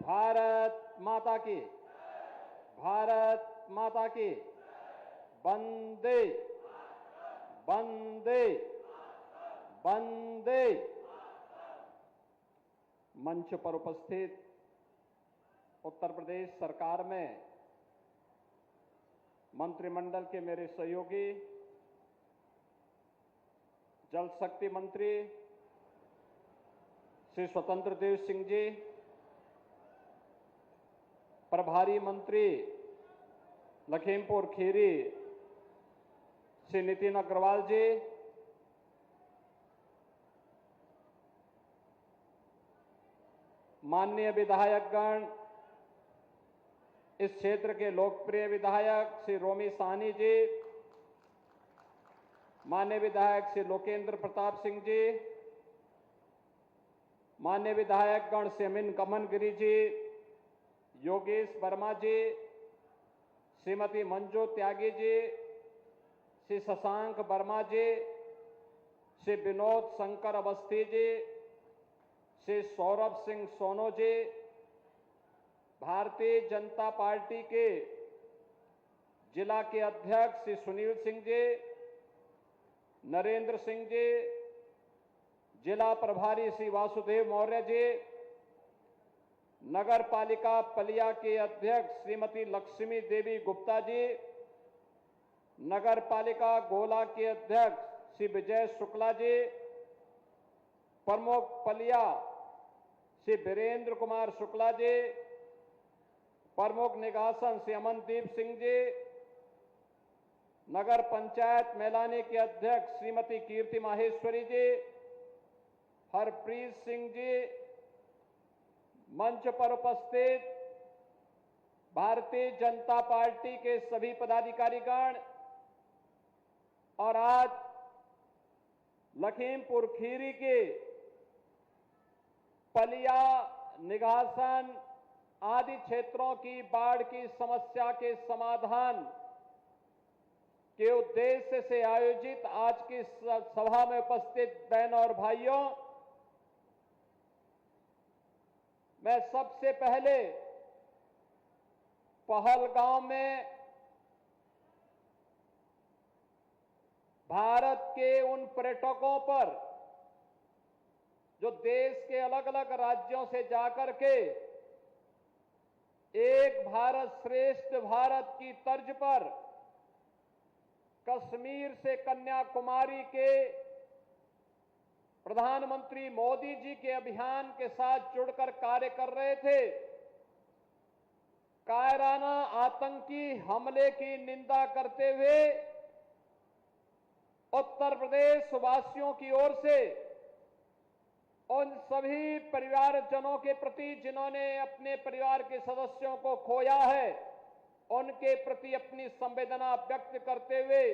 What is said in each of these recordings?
भारत माता की, भारत माता की, वंदे वंदे वंदे। मंच पर उपस्थित उत्तर प्रदेश सरकार में मंत्रिमंडल के मेरे सहयोगी, जल शक्ति मंत्री श्री स्वतंत्र देव सिंह जी, प्रभारी मंत्री लखीमपुर खीरी श्री नितिन अग्रवाल जी, माननीय विधायकगण, इस क्षेत्र के लोकप्रिय विधायक श्री रोमी साहनी जी, माननीय विधायक श्री लोकेंद्र प्रताप सिंह जी, माननीय विधायकगण श्री अमीन कमन गिरी जी, योगेश वर्मा जी, श्रीमती मंजू त्यागी जी, श्री शशांक वर्मा जी, श्री विनोद शंकर अवस्थी जी, श्री सौरभ सिंह सोनो जी, भारतीय जनता पार्टी के जिला के अध्यक्ष श्री सुनील सिंह जी, नरेंद्र सिंह जी, जिला प्रभारी श्री वासुदेव मौर्य जी, नगर पालिका पलिया के अध्यक्ष श्रीमती लक्ष्मी देवी गुप्ता जी, नगर पालिका गोला के अध्यक्ष श्री विजय शुक्ला जी, प्रमुख पलिया श्री वीरेंद्र कुमार शुक्ला जी, प्रमुख निगासन श्री अमनदीप सिंह जी, नगर पंचायत मैलानी के अध्यक्ष श्रीमती कीर्ति माहेश्वरी जी, हरप्रीत सिंह जी, मंच पर उपस्थित भारतीय जनता पार्टी के सभी पदाधिकारीगण और आज लखीमपुर खीरी के पलिया, निगासन आदि क्षेत्रों की बाढ़ की समस्या के समाधान के उद्देश्य से आयोजित आज की सभा में उपस्थित बहनों और भाइयों, मैं सबसे पहले पहलगांव में भारत के उन पर्यटकों पर जो देश के अलग अलग राज्यों से जाकर के एक भारत श्रेष्ठ भारत की तर्ज पर कश्मीर से कन्याकुमारी के प्रधानमंत्री मोदी जी के अभियान के साथ जुड़कर कार्य कर रहे थे, कायराना आतंकी हमले की निंदा करते हुए उत्तर प्रदेश वासियों की ओर से उन सभी परिवारजनों के प्रति जिन्होंने अपने परिवार के सदस्यों को खोया है, उनके प्रति अपनी संवेदना व्यक्त करते हुए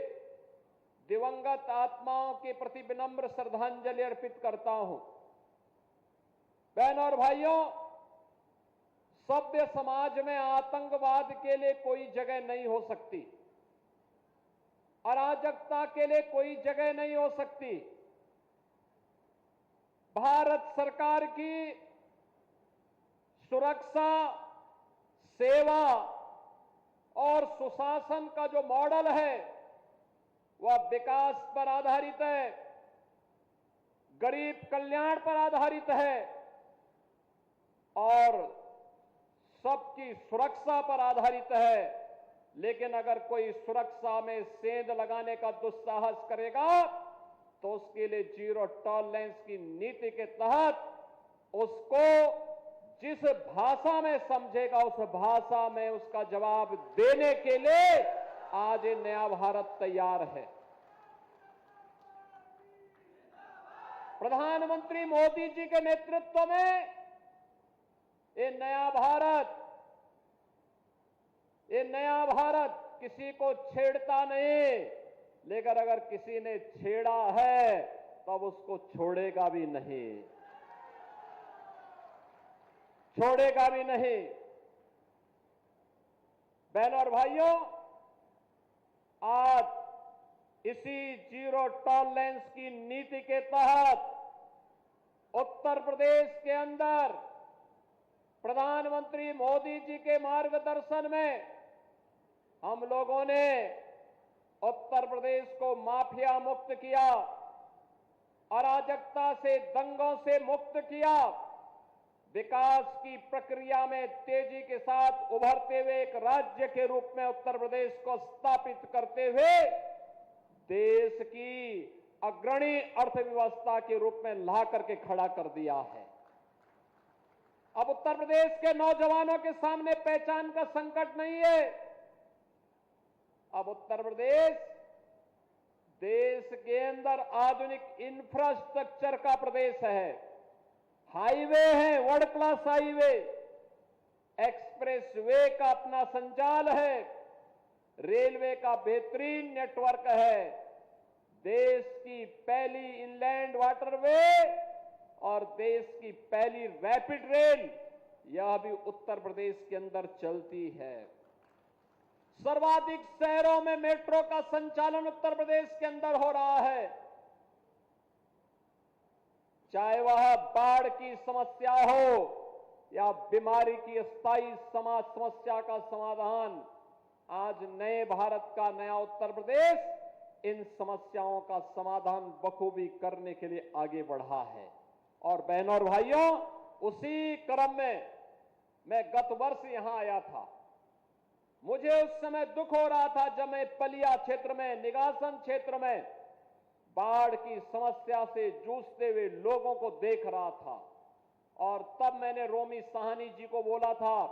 दिवंगत आत्माओं के प्रति विनम्र श्रद्धांजलि अर्पित करता हूं। बहनों और भाइयों, सभ्य समाज में आतंकवाद के लिए कोई जगह नहीं हो सकती, अराजकता के लिए कोई जगह नहीं हो सकती। भारत सरकार की सुरक्षा, सेवा और सुशासन का जो मॉडल है वह विकास पर आधारित है, गरीब कल्याण पर आधारित है और सबकी सुरक्षा पर आधारित है। लेकिन अगर कोई सुरक्षा में सेंध लगाने का दुस्साहस करेगा तो उसके लिए जीरो टॉलरेंस की नीति के तहत उसको जिस भाषा में समझेगा उस भाषा में उसका जवाब देने के लिए आज ये नया भारत तैयार है। प्रधानमंत्री मोदी जी के नेतृत्व में ये नया भारत किसी को छेड़ता नहीं, लेकिन अगर किसी ने छेड़ा है तब उसको छोड़ेगा भी नहीं, छोड़ेगा भी नहीं। बहनों और भाइयों, आज इसी जीरो टॉलरेंस की नीति के तहत उत्तर प्रदेश के अंदर प्रधानमंत्री मोदी जी के मार्गदर्शन में हम लोगों ने उत्तर प्रदेश को माफिया मुक्त किया, अराजकता से, दंगों से मुक्त किया, विकास की प्रक्रिया में तेजी के साथ उभरते हुए एक राज्य के रूप में उत्तर प्रदेश को स्थापित करते हुए देश की अग्रणी अर्थव्यवस्था के रूप में ला करके खड़ा कर दिया है। अब उत्तर प्रदेश के नौजवानों के सामने पहचान का संकट नहीं है। अब उत्तर प्रदेश देश के अंदर आधुनिक इंफ्रास्ट्रक्चर का प्रदेश है। हाईवे है, world class highway, express way का अपना संजाल है, रेलवे का बेहतरीन नेटवर्क है, देश की पहली इनलैंड वाटरवे और देश की पहली रैपिड रेल यह भी उत्तर प्रदेश के अंदर चलती है। सर्वाधिक शहरों में मेट्रो का संचालन उत्तर प्रदेश के अंदर हो रहा है। चाहे वह बाढ़ की समस्या हो या बीमारी की स्थायी समस्या का समाधान, आज नए भारत का नया उत्तर प्रदेश इन समस्याओं का समाधान बखूबी करने के लिए आगे बढ़ा है। और बहनों और भाइयों, उसी क्रम में मैं गत वर्ष यहां आया था। मुझे उस समय दुख हो रहा था जब मैं पलिया क्षेत्र में, निगासन क्षेत्र में बाढ़ की समस्या से जूझते हुए लोगों को देख रहा था। और तब मैंने रोमी साहनी जी को बोला था,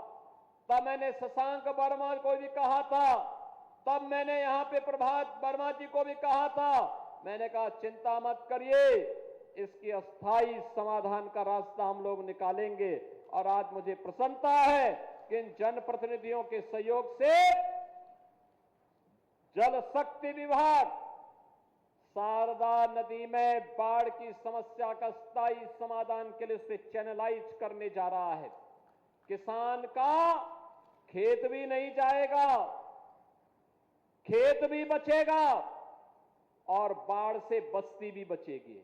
तब मैंने शशांक वर्मा को भी कहा था, तब मैंने यहां पे प्रभात वर्मा जी को भी कहा था। मैंने कहा चिंता मत करिए, इसकी अस्थायी समाधान का रास्ता हम लोग निकालेंगे। और आज मुझे प्रसन्नता है कि इन जनप्रतिनिधियों के सहयोग से जल शक्ति विभाग शारदा नदी में बाढ़ की समस्या का स्थायी समाधान के लिए उसे चैनलाइज करने जा रहा है। किसान का खेत भी नहीं जाएगा, खेत भी बचेगा और बाढ़ से बस्ती भी बचेगी।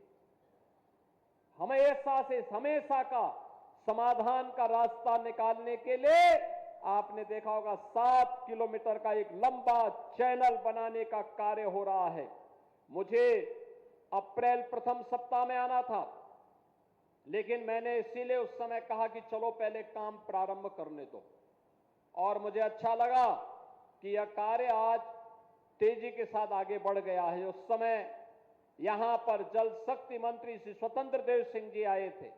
हमेशा का समाधान का रास्ता निकालने के लिए आपने देखा होगा 7 किलोमीटर का एक लंबा चैनल बनाने का कार्य हो रहा है। मुझे अप्रैल प्रथम सप्ताह में आना था, लेकिन मैंने इसीलिए उस समय कहा कि चलो पहले काम प्रारंभ करने दो। और मुझे अच्छा लगा कि यह कार्य आज तेजी के साथ आगे बढ़ गया है। उस समय यहां पर जल शक्ति मंत्री श्री स्वतंत्र देव सिंह जी आए थे,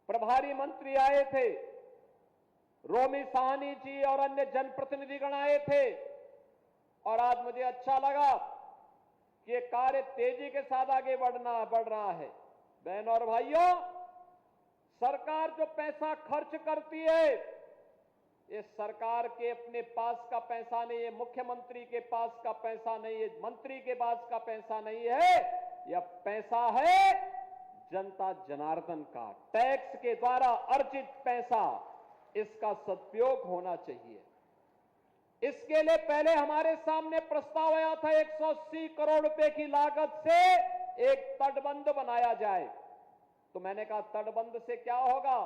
प्रभारी मंत्री आए थे, रोमी साहनी जी और अन्य जनप्रतिनिधिगण आए थे। और आज मुझे अच्छा लगा कि कार्य तेजी के साथ आगे बढ़ रहा है। बहनों और भाइयों, सरकार जो पैसा खर्च करती है, ये सरकार के अपने पास का पैसा नहीं है, मुख्यमंत्री के पास का पैसा नहीं है, मंत्री के पास का पैसा नहीं है। यह पैसा है जनता जनार्दन का, टैक्स के द्वारा अर्जित पैसा। इसका सदुपयोग होना चाहिए। इसके लिए पहले हमारे सामने प्रस्ताव आया था 180 करोड़ रुपए की लागत से एक तटबंध बनाया जाए। तो मैंने कहा तटबंध से क्या होगा?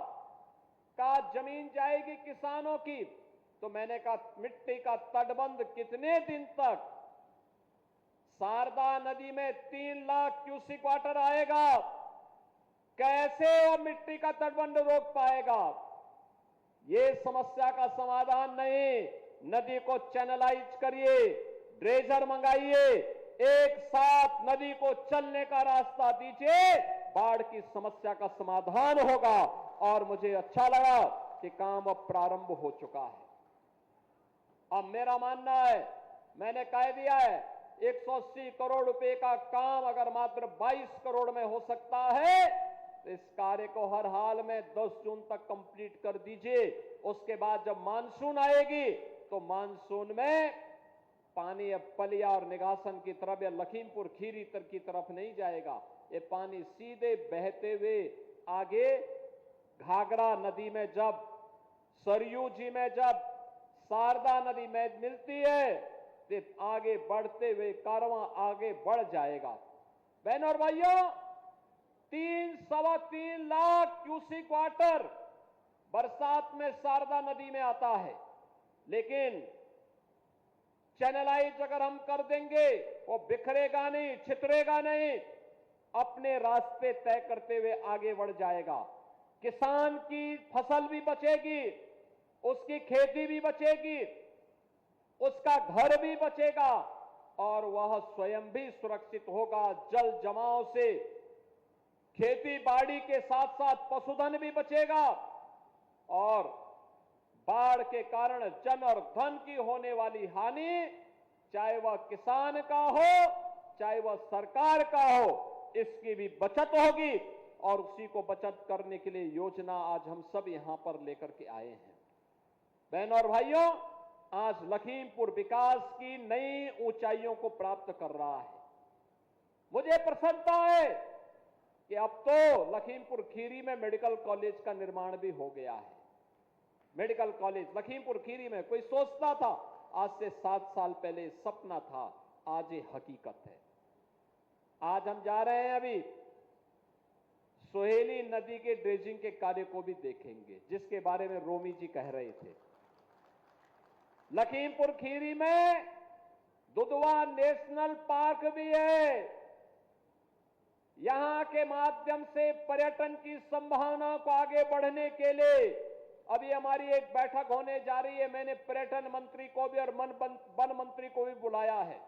कहा जमीन जाएगी किसानों की। तो मैंने कहा मिट्टी का तटबंध कितने दिन तक? शारदा नदी में 3 लाख क्यूसिक वाटर आएगा, कैसे वो मिट्टी का तटबंध रोक पाएगा? ये समस्या का समाधान नहीं। नदी को चैनलाइज करिए, ड्रेजर मंगाइए, एक साथ नदी को चलने का रास्ता दीजिए, बाढ़ की समस्या का समाधान होगा। और मुझे अच्छा लगा कि काम अब प्रारंभ हो चुका है। अब मेरा मानना है, मैंने कह दिया है 180 करोड़ रुपए का काम अगर मात्र 22 करोड़ में हो सकता है तो इस कार्य को हर हाल में 10 जून तक कंप्लीट कर दीजिए। उसके बाद जब मानसून आएगी तो मानसून में पानी अब पलिया और निगासन की तरफ या लखीमपुर खीरी की तरफ नहीं जाएगा। ये पानी सीधे बहते हुए आगे घाघरा नदी में, जब सरयू जी में, जब शारदा नदी में मिलती है तो आगे बढ़ते हुए कारवां आगे बढ़ जाएगा। बहनों और भाइयों, 3-3.25 लाख क्यूसिक वाटर बरसात में शारदा नदी में आता है, लेकिन चैनलाइज अगर हम कर देंगे वो बिखरेगा नहीं, छितरेगा नहीं, अपने रास्ते तय करते हुए आगे बढ़ जाएगा। किसान की फसल भी बचेगी, उसकी खेती भी बचेगी, उसका घर भी बचेगा और वह स्वयं भी सुरक्षित होगा। जल जमाव से खेती बाड़ी के साथ साथ पशुधन भी बचेगा और बाढ़ के कारण जन और धन की होने वाली हानि, चाहे वह किसान का हो चाहे वह सरकार का हो, इसकी भी बचत होगी और उसी को बचत करने के लिए योजना आज हम सब यहां पर लेकर के आए हैं। बहनों और भाइयों, आज लखीमपुर विकास की नई ऊंचाइयों को प्राप्त कर रहा है। मुझे प्रसन्नता है कि अब तो लखीमपुर खीरी में मेडिकल कॉलेज का निर्माण भी हो गया है। मेडिकल कॉलेज लखीमपुर खीरी में, कोई सोचता था आज से 7 साल पहले सपना था, आज ये हकीकत है। आज हम जा रहे हैं, अभी सोहेली नदी के ड्रेजिंग के कार्य को भी देखेंगे, जिसके बारे में रोमी जी कह रहे थे। लखीमपुर खीरी में दुधवा नेशनल पार्क भी है। यहां के माध्यम से पर्यटन की संभावना को आगे बढ़ने के लिए अभी हमारी एक बैठक होने जा रही है। मैंने पर्यटन मंत्री को भी और वन मंत्री को भी बुलाया है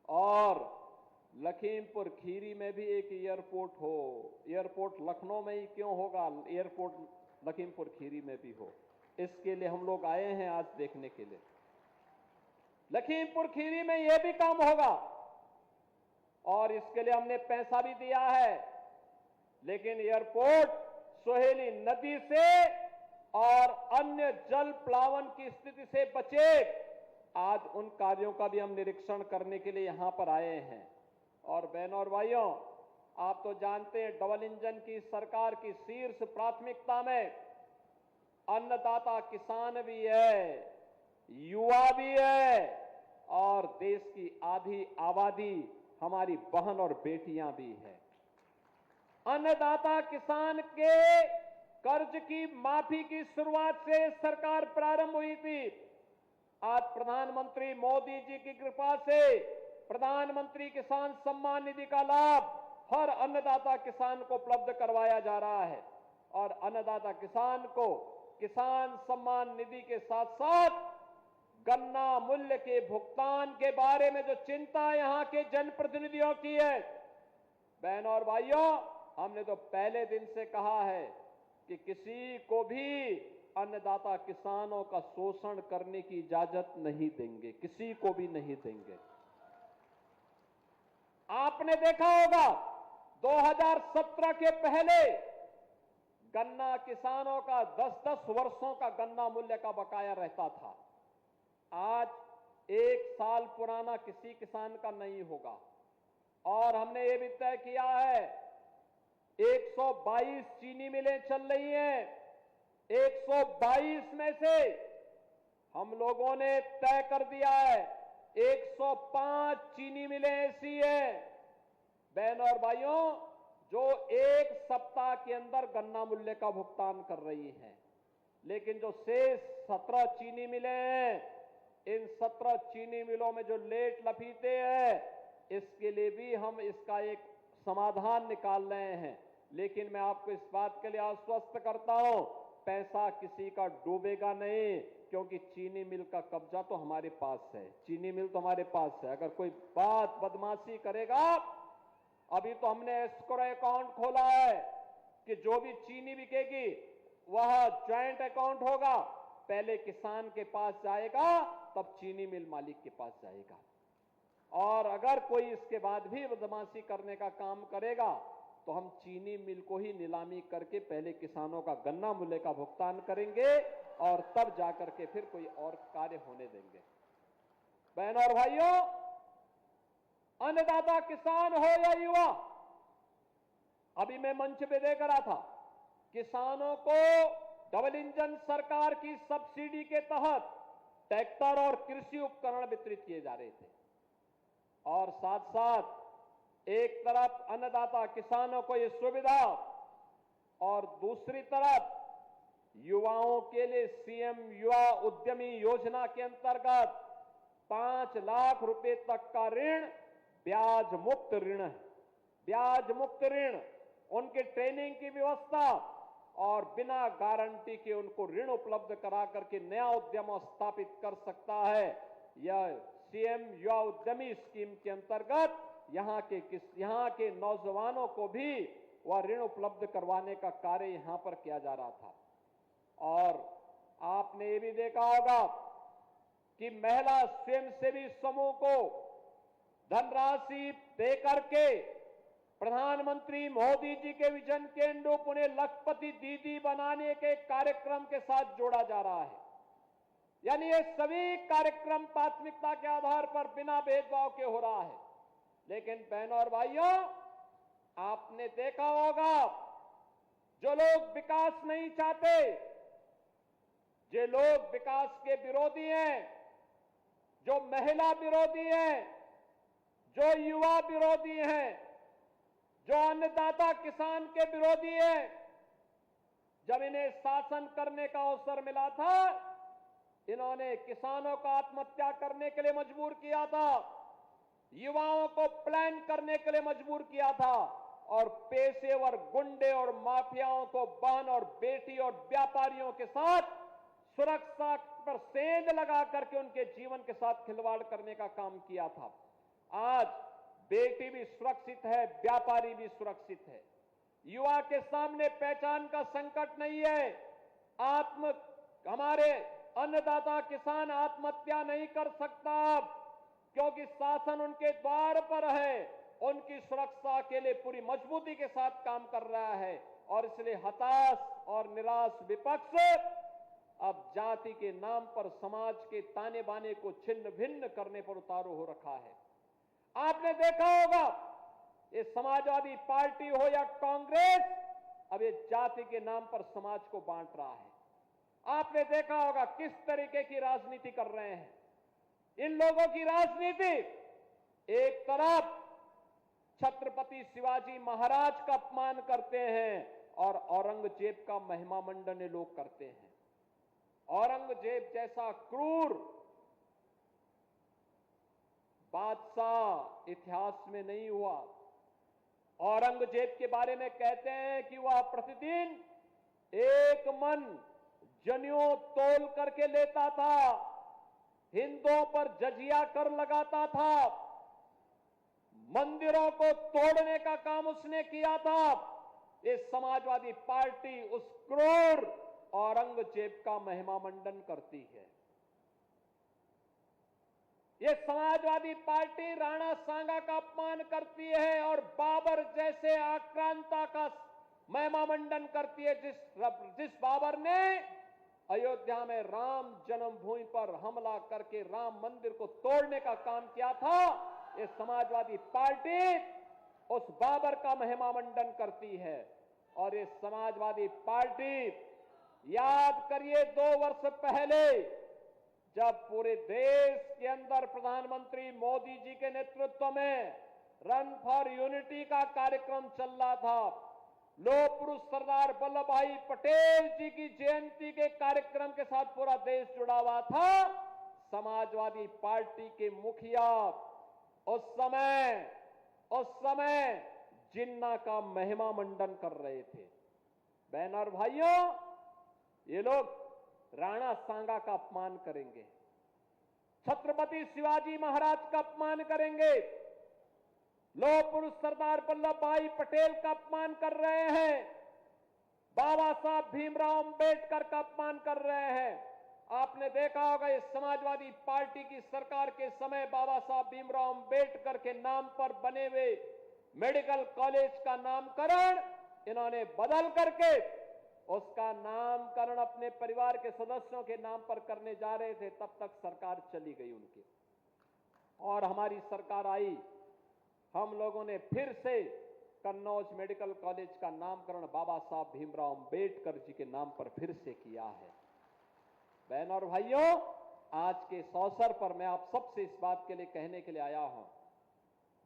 और लखीमपुर खीरी में भी एक एयरपोर्ट हो। एयरपोर्ट लखनऊ में ही क्यों होगा, एयरपोर्ट लखीमपुर खीरी में भी हो, इसके लिए हम लोग आए हैं आज देखने के लिए। लखीमपुर खीरी में यह भी काम होगा और इसके लिए हमने पैसा भी दिया है, लेकिन एयरपोर्ट सोहेली नदी से और अन्य जल प्लावन की स्थिति से बचे, आज उन कार्यों का भी हम निरीक्षण करने के लिए यहां पर आए हैं। और बहनों और भाइयों, आप तो जानते हैं डबल इंजन की सरकार की शीर्ष प्राथमिकता में अन्नदाता किसान भी है, युवा भी है और देश की आधी आबादी हमारी बहन और बेटियां भी है। अन्नदाता किसान के कर्ज की माफी की शुरुआत से सरकार प्रारंभ हुई थी। आज प्रधानमंत्री मोदी जी की कृपा से प्रधानमंत्री किसान सम्मान निधि का लाभ हर अन्नदाता किसान को उपलब्ध करवाया जा रहा है और अन्नदाता किसान को किसान सम्मान निधि के साथ साथ गन्ना मूल्य के भुगतान के बारे में जो चिंता यहां के जनप्रतिनिधियों की है, बहनों और भाइयों, हमने तो पहले दिन से कहा है कि किसी को भी अन्नदाता किसानों का शोषण करने की इजाजत नहीं देंगे, किसी को भी नहीं देंगे। आपने देखा होगा 2017 के पहले गन्ना किसानों का 10-10 वर्षों का गन्ना मूल्य का बकाया रहता था। आज 1 साल पुराना किसी किसान का नहीं होगा और हमने ये भी तय किया है 122 चीनी मिलें चल रही हैं। 122 में से हम लोगों ने तय कर दिया है 105 चीनी मिलें ऐसी हैं, बहनों और भाइयों, जो 1 सप्ताह के अंदर गन्ना मूल्य का भुगतान कर रही हैं। लेकिन जो शेष 17 चीनी मिलें हैं, इन 17 चीनी मिलों में जो लेट लफीते हैं, इसके लिए भी हम इसका एक समाधान निकाल रहे हैं। लेकिन मैं आपको इस बात के लिए आश्वस्त करता हूं, पैसा किसी का डूबेगा नहीं, क्योंकि चीनी मिल का कब्जा तो हमारे पास है, चीनी मिल तो हमारे पास है। अगर कोई बात बदमाशी करेगा, अभी तो हमने एस्क्रो अकाउंट खोला है कि जो भी चीनी बिकेगी वह ज्वाइंट अकाउंट होगा, पहले किसान के पास जाएगा तब चीनी मिल मालिक के पास जाएगा। और अगर कोई इसके बाद भी बदमाशी करने का काम करेगा तो हम चीनी मिल को ही नीलामी करके पहले किसानों का गन्ना मूल्य का भुगतान करेंगे और तब जाकर के फिर कोई और कार्य होने देंगे। बहनों और भाइयों, अन्नदाता किसान हो या युवा, अभी मैं मंच पे देख रहा था, किसानों को डबल इंजन सरकार की सब्सिडी के तहत ट्रैक्टर और कृषि उपकरण वितरित किए जा रहे थे और साथ साथ एक तरफ अन्नदाता किसानों को यह सुविधा और दूसरी तरफ युवाओं के लिए सीएम युवा उद्यमी योजना के अंतर्गत 5 लाख रुपए तक का ऋण ब्याज मुक्त ऋण है। ब्याज मुक्त ऋण, उनके ट्रेनिंग की व्यवस्था और बिना गारंटी के उनको ऋण उपलब्ध करा करके नया उद्यम स्थापित कर सकता है। यह सीएम युवा उद्यमी स्कीम के अंतर्गत यहाँ के नौजवानों को भी वह ऋण उपलब्ध करवाने का कार्य यहाँ पर किया जा रहा था। और आपने ये भी देखा होगा कि महिला स्वयंसेवी समूह को धनराशि देकर के प्रधानमंत्री मोदी जी के विजन के अनुरूप उन्हें लखपति दीदी बनाने के कार्यक्रम के साथ जोड़ा जा रहा है। यानी ये सभी कार्यक्रम प्राथमिकता के आधार पर बिना भेदभाव के हो रहा है। लेकिन बहनों और भाइयों, आपने देखा होगा जो लोग विकास नहीं चाहते, जो लोग विकास के विरोधी हैं, जो महिला विरोधी हैं, जो युवा विरोधी हैं, जो अन्नदाता किसान के विरोधी हैं, जब इन्हें शासन करने का अवसर मिला था, इन्होंने किसानों को आत्महत्या करने के लिए मजबूर किया था, युवाओं को प्लान करने के लिए मजबूर किया था और पेशेवर गुंडे और माफियाओं को बहन और बेटी और व्यापारियों के साथ सुरक्षा पर सेंध लगा करके उनके जीवन के साथ खिलवाड़ करने का काम किया था। आज बेटी भी सुरक्षित है, व्यापारी भी सुरक्षित है। युवा के सामने पहचान का संकट नहीं है। हमारे अन्नदाता किसान आत्महत्या नहीं कर सकता क्योंकि शासन उनके द्वार पर है, उनकी सुरक्षा के लिए पूरी मजबूती के साथ काम कर रहा है। और इसलिए हताश और निराश विपक्ष अब जाति के नाम पर समाज के ताने बाने को छिन्न भिन्न करने पर उतारू हो रखा है। आपने देखा होगा ये समाजवादी पार्टी हो या कांग्रेस, अब ये जाति के नाम पर समाज को बांट रहा है। आपने देखा होगा किस तरीके की राजनीति कर रहे हैं। इन लोगों की राजनीति, एक तरफ छत्रपति शिवाजी महाराज का अपमान करते हैं और औरंगजेब का महिमा मंडन ये लोग करते हैं। औरंगजेब जैसा क्रूर बादशाह इतिहास में नहीं हुआ। औरंगजेब के बारे में कहते हैं कि वह प्रतिदिन 1 मन जनेऊ तोल करके लेता था, हिंदुओं पर जजिया कर लगाता था, मंदिरों को तोड़ने का काम उसने किया था। ये समाजवादी पार्टी उस क्रूर औरंगजेब का महिमा मंडन करती है। ये समाजवादी पार्टी राणा सांगा का अपमान करती है और बाबर जैसे आक्रांता का महिमा मंडन करती है। जिस बाबर ने अयोध्या में राम जन्मभूमि पर हमला करके राम मंदिर को तोड़ने का काम किया था, ये समाजवादी पार्टी उस बाबर का महिमा मंडन करती है। और ये समाजवादी पार्टी, याद करिए 2 वर्ष पहले जब पूरे देश के अंदर प्रधानमंत्री मोदी जी के नेतृत्व में रन फॉर यूनिटी का कार्यक्रम चल रहा था, लौह पुरुष सरदार वल्लभ भाई पटेल जी की जयंती के कार्यक्रम के साथ पूरा देश जुड़ा हुआ था। समाजवादी पार्टी के मुखिया उस समय जिन्ना का महिमा मंडन कर रहे थे। बहन और भाइयों, ये लोग राणा सांगा का अपमान करेंगे, छत्रपति शिवाजी महाराज का अपमान करेंगे, लौह पुरुष सरदार वल्लभ भाई पटेल का अपमान कर रहे हैं, बाबा साहब भीमराव अंबेडकर का अपमान कर रहे हैं। आपने देखा होगा इस समाजवादी पार्टी की सरकार के समय बाबा साहब भीमराव अंबेडकर के नाम पर बने हुए मेडिकल कॉलेज का नामकरण इन्होंने बदल करके उसका नामकरण अपने परिवार के सदस्यों के नाम पर करने जा रहे थे। तब तक सरकार चली गई उनकी और हमारी सरकार आई। हम लोगों ने फिर से कन्नौज मेडिकल कॉलेज का नामकरण बाबा साहब भीमराव अंबेडकर जी के नाम पर फिर से किया है। बहन और भाइयों, आज के इस अवसर पर मैं आप सबसे इस बात के लिए कहने के लिए आया हूं,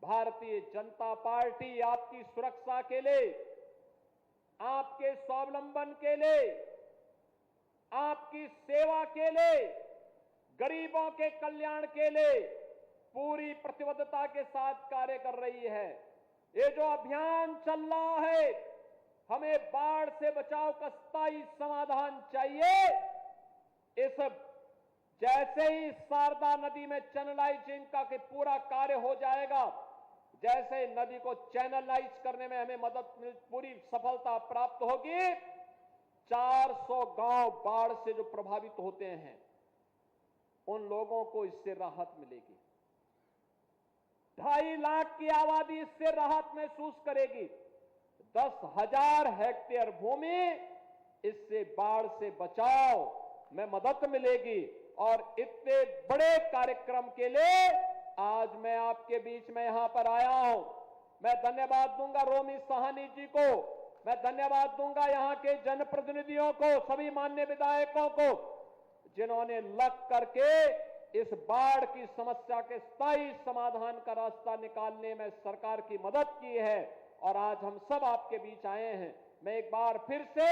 भारतीय जनता पार्टी आपकी सुरक्षा के लिए, आपके स्वावलंबन के लिए, आपकी सेवा के लिए, गरीबों के कल्याण के लिए पूरी प्रतिबद्धता के साथ कार्य कर रही है। ये जो अभियान चल रहा है, हमें बाढ़ से बचाव का स्थायी समाधान चाहिए। इस जैसे ही शारदा नदी में चैनलाइजिंग का के पूरा कार्य हो जाएगा, जैसे नदी को चैनलाइज करने में हमें पूरी सफलता प्राप्त होगी, 400 गांव बाढ़ से जो प्रभावित होते हैं उन लोगों को इससे राहत मिलेगी। 2.5 लाख की आबादी इससे राहत महसूस करेगी। 10,000 हेक्टेयर भूमि इससे बाढ़ से बचाव में मदद मिलेगी। और इतने बड़े कार्यक्रम के लिए आज मैं आपके बीच में यहां पर आया हूं। मैं धन्यवाद दूंगा रोमी साहनी जी को, मैं धन्यवाद दूंगा यहां के जनप्रतिनिधियों को, सभी माननीय विधायकों को, जिन्होंने लग करके इस बाढ़ की समस्या के स्थायी समाधान का रास्ता निकालने में सरकार की मदद की है। और आज हम सब आपके बीच आए हैं। मैं एक बार फिर से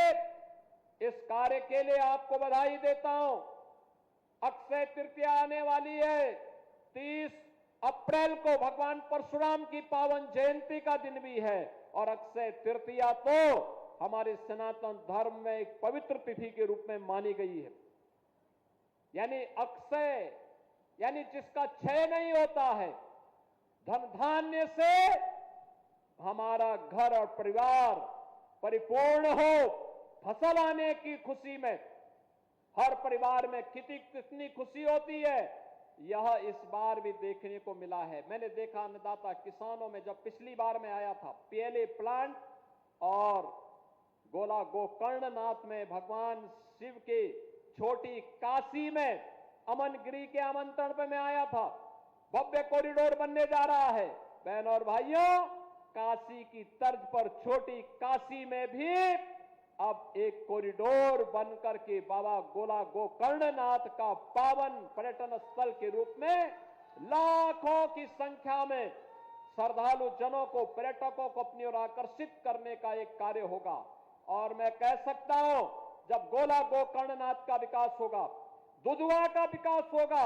इस कार्य के लिए आपको बधाई देता हूं। अक्षय तृतीया आने वाली है। 30 अप्रैल को भगवान परशुराम की पावन जयंती का दिन भी है। और अक्षय तृतीया तो हमारे सनातन धर्म में एक पवित्र तिथि के रूप में मानी गई है। यानी अक्षय यानी जिसका क्षय नहीं होता है। धन धान्य से हमारा घर और परिवार परिपूर्ण हो, फसल आने की खुशी में हर परिवार में कितनी खुशी होती है, यह इस बार भी देखने को मिला है। मैंने देखा अन्नदाता किसानों में, जब पिछली बार मैं आया था पीएलए प्लांट और गोला गोकर्णनाथ में भगवान शिव के छोटी काशी में अमनगिरी के आमंत्रण पर मैं आया था। भव्य कॉरिडोर बनने जा रहा है। बहनों और भाइयों, काशी की तर्ज पर छोटी काशी में भी अब एक कॉरिडोर बनकर के बाबा गोला गोकर्णनाथ का पावन पर्यटन स्थल के रूप में लाखों की संख्या में श्रद्धालु जनों को, पर्यटकों को अपनी ओर आकर्षित करने का एक कार्य होगा। और मैं कह सकता हूं, जब गोला गोकर्णनाथ का विकास होगा, दुधवा का विकास होगा,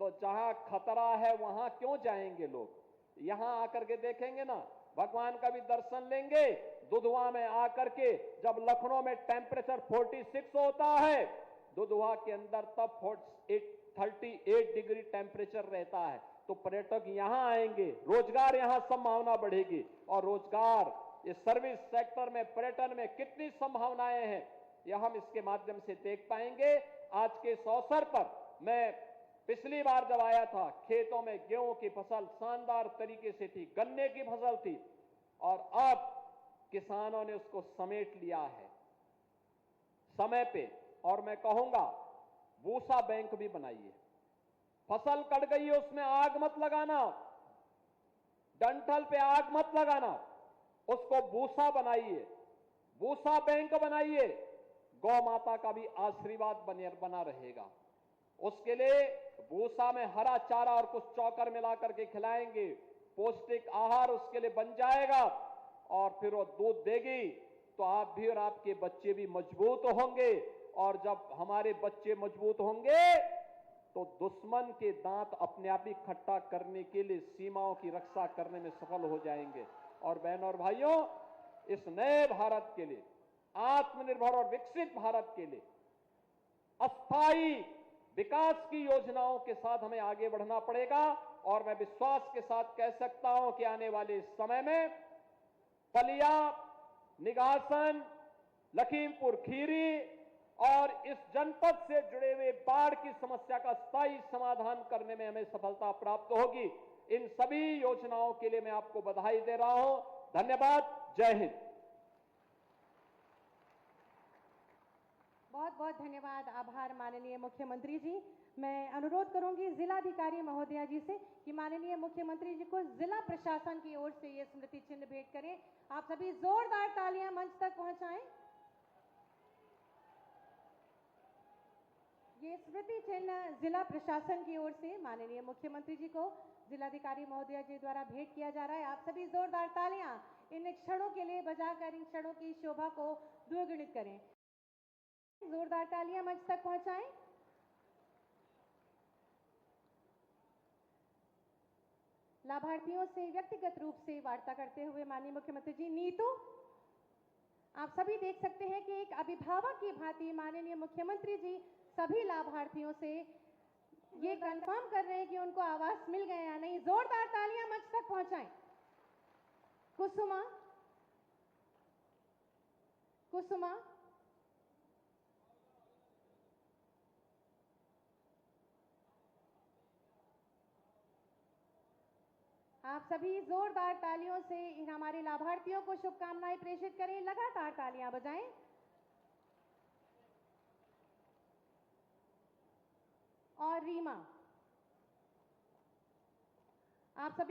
तो जहां खतरा है वहां क्यों जाएंगे लोग? यहां आकर के देखेंगे ना, भगवान का भी दर्शन लेंगे। दुधवा में आकर के जब लखनऊ में टेम्परेचर 46 होता है, दुधवा के अंदर तब 38 डिग्री टेम्परेचर रहता है। तो पर्यटक यहां आएंगे, रोजगार यहां संभावना बढ़ेगी। और रोजगार, इस सर्विस सेक्टर में, पर्यटन में कितनी संभावनाएं हैं, यह हम इसके माध्यम से देख पाएंगे। आज के इस अवसर पर मैं पिछली बार जब आया था, खेतों में गेहूं की फसल शानदार तरीके से थी, गन्ने की फसल थी, और अब किसानों ने उसको समेट लिया है समय पे। और मैं कहूंगा भूसा बैंक भी बनाइए। फसल कट गई है, उसमें आग मत लगाना, डंठल पे आग मत लगाना, उसको भूसा बनाइए, भूसा बैंक बनाइए। गौ माता का भी आशीर्वाद बना रहेगा। उसके लिए भूसा में हरा चारा और कुछ चौकर मिलाकर के खिलाएंगे, पौष्टिक आहार उसके लिए बन जाएगा। और फिर वो दूध देगी तो आप भी और आपके बच्चे भी मजबूत होंगे। और जब हमारे बच्चे मजबूत होंगे तो दुश्मन के दांत अपने आप ही खट्टा करने के लिए सीमाओं की रक्षा करने में सफल हो जाएंगे। और बहनों और भाइयों, इस नए भारत के लिए, आत्मनिर्भर और विकसित भारत के लिए अस्थायी विकास की योजनाओं के साथ हमें आगे बढ़ना पड़ेगा। और मैं विश्वास के साथ कह सकता हूं कि आने वाले समय में पलिया, निगासन, लखीमपुर खीरी और इस जनपद से जुड़े हुए बाढ़ की समस्या का स्थायी समाधान करने में हमें सफलता प्राप्त होगी। इन सभी योजनाओं के लिए मैं आपको बधाई दे रहा हूं। धन्यवाद। जय हिंद। बहुत बहुत धन्यवाद, आभार माननीय मुख्यमंत्री जी। मैं अनुरोध करूंगी जिलाधिकारी महोदया जी से कि माननीय मुख्यमंत्री जी को जिला प्रशासन की ओर से ये स्मृति चिन्ह भेंट करें। आप सभी जोरदार तालियां मंच तक पहुंचाएं। ये स्मृति चिन्ह जिला प्रशासन की ओर से माननीय मुख्यमंत्री जी को जिलाधिकारी महोदया जी द्वारा भेंट किया जा रहा है। आप सभी जोरदार तालियां इन क्षणों के लिए बजाकर इन क्षणों की शोभा को द्विगुणित करें। जोरदार तालियां मंच तक पहुंचाएं। लाभार्थियों से व्यक्तिगत रूप से वार्ता करते हुए माननीय मुख्यमंत्री जी, नीतू, आप सभी देख सकते हैं कि एक अभिभावक की भांति माननीय मुख्यमंत्री जी सभी लाभार्थियों से ये कंफर्म कर रहे हैं कि उनको आवास मिल गए या नहीं। जोरदार तालियां मंच तक पहुंचाएं। कुसुमा, कुसुमा, आप सभी जोरदार तालियों से हमारे लाभार्थियों को शुभकामनाएं प्रेषित करें। लगातार तालियां बजाएं। और रीमा, आप सभी